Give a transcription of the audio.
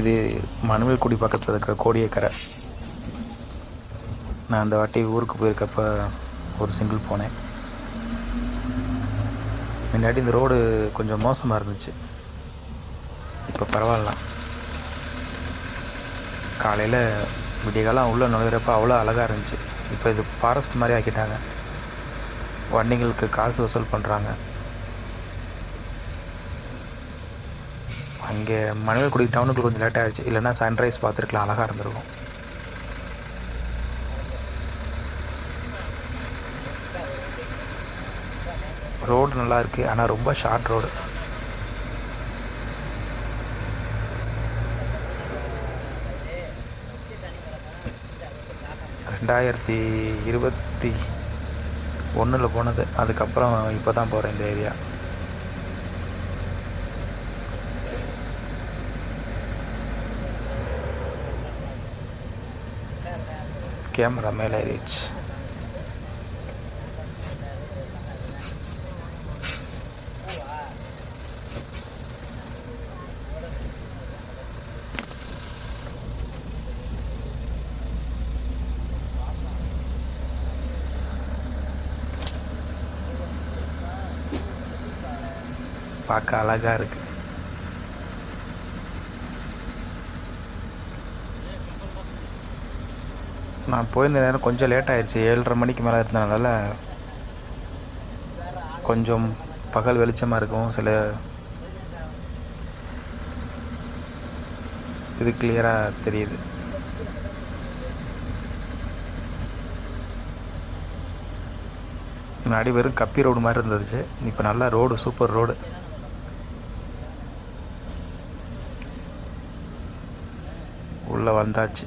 இது மணமேல்குடி பக்கத்தில் இருக்கிற கோடியக்கரை. நான் அந்த வாட்டி ஊருக்கு போயிருக்கப்ப ஒரு சிங்கிள் போனேன். முன்னாடி இந்த ரோடு கொஞ்சம் மோசமாக இருந்துச்சு, இப்போ பரவாயில்ல. காலையில் விடியகாலம் உள்ளே நுழையிறப்ப அவ்வளோ அழகாக இருந்துச்சு. இப்போ இது ஃபாரஸ்ட் மாதிரி ஆக்கிட்டாங்க, வண்டிங்களுக்கு காசு வசூல் பண்ணுறாங்க. அங்கே மணமேல்குடி டவுனுக்கு கொஞ்சம் லேட் ஆகிடுச்சு, இல்லைன்னா சன்ரைஸ் பார்த்துருக்கலாம், அழகாக இருந்திருக்கும். ரோடு நல்லா இருக்குது, ஆனால் ரொம்ப ஷார்ட் ரோடு. ரெண்டாயிரத்தி 21 போனது, அதுக்கப்புறம் இப்போ தான் போகிறேன் இந்த ஏரியா. கேமரா மேலே ஏறிடுச்சு. பார்க்க அழகாக இருக்குது. நான் போயிருந்த நேரம் கொஞ்சம் லேட் ஆகிடுச்சு, 7:30 மணிக்கு மேலே இருந்தனால கொஞ்சம் பகல் வெளிச்சமாக இருக்கும். சில இது கிளியராக தெரியுது. முன்னாடி வெறும் கப்பி ரோடு மாதிரி இருந்துச்சு, இப்போ நல்லா ரோடு, சூப்பர் ரோடு. உள்ளே வந்தாச்சு.